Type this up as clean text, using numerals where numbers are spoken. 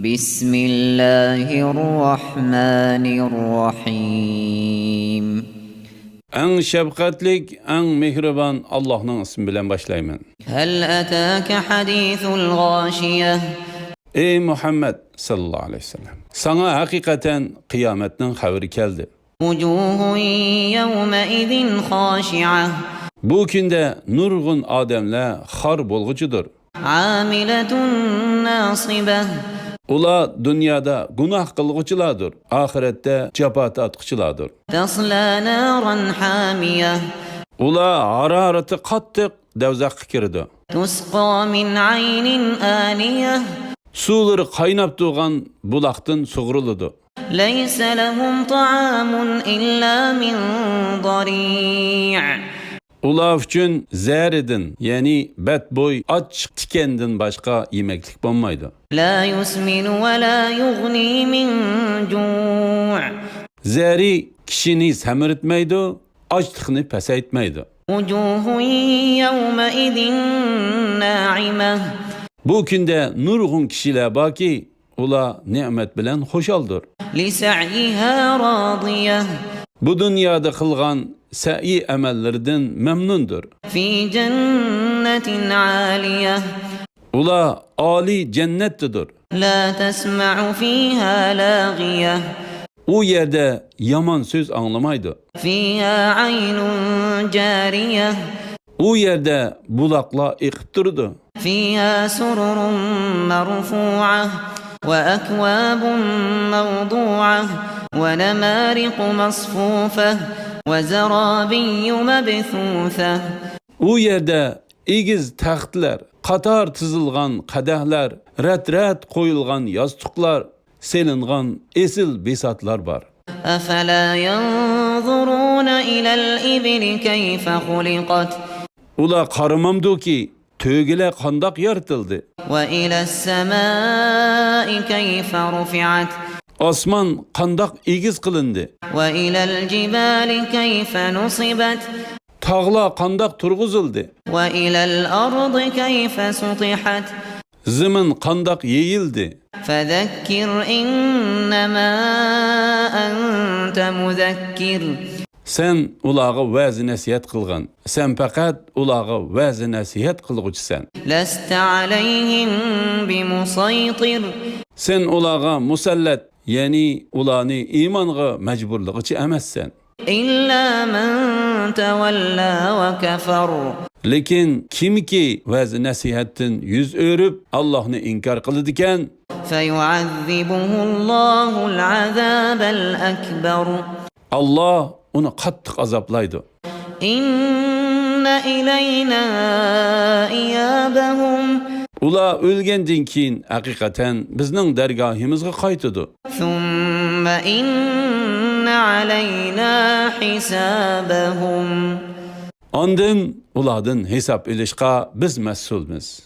بسم الله الرحمن الرحيم. En şefkatlik, en mehriban Allah'ın ismi bilen başlayman. هل أتاك حديث الغاشية Ey Muhammed sallallahu aleyhi ve sellem. Sana hakikaten kıyametin haberi geldi. وجوه يومئذ خاشعة Bu günde nurgun ademle har bolgucudur. عاملة ناصبة Ula dünyada günah kılgıçılardır. Ahirette cepat atqıçılardır. تصلى نارا حامية Ula hararatı kattık devzak kirdi. تسقى من عين آنية Suları kaynap tuğan bulaktın suğruludu. ليس لهم طعام إلا من ضريع Ula üçün zəhər edin, yani bədboy, aç tikendin başka yemeklik bulmaydı. لا يسمن ولا يغني من جوع Zəhəri kişini səmir etmeydi, açlıqını pəsə etmeydi. وجوه يومئذ ناعمة Bu günde nurgun kişiler baki, ula nimet bilen hoşaldır. لسعيها راضية Bu dünyada kılgan sə'i əməllərdən memnundur. في جنة عالية Ula ali cennettidir. لا تسمع فيها لاغية O yerde yaman söz anlamaydı. فيها عين جارية O yerde bulakla iqtirdi. فيها سرر مرفوعة وأكواب موضوعة ونمارق مصفوفة وزرابي مبثوثة O yerde igiz taxtlar, qatar tızılgan qadahlar, rət qoyulgan yastıqlar, selingan esil besatlar var. أفلا ينظرون إلى الإبل كيف خلقت Ula qarımamdı ki, tögele qandaq yaratıldı. وإلى السماء كيف رفعت Osman qandaq igiz qılındı. وإلى الجبال كيف نصبت Tağla qandaq turğuzuldu. وإلى الأرض كيف سطحت Zimin qandaq yeyildi. فذكر إنما أنت مذكر Sen ulağı vəzi nəsihət qılğan. Sen faqat ulağı vəzi nəsihət qılğıçısan. لست عليهم بمسيطر Sen ulağa musallət, yani ulanı imanğa məcburluğıçı əməzsən. إلا من تولى وكفر Lekin kim ki vəzi nəsihətin yüz örüp Allah'ını inkar qılıdıkən, فيعذبه الله العذاب الأكبر Allah onu qattiq azaplaydı. إن إلينا إيابهم Ula ölgəndin keyin haqiqatan bizning dərgahimizə qaytıdı. ثم إن علينا حسابهم Ondan uladın hesap ilişqa biz məsulmiz.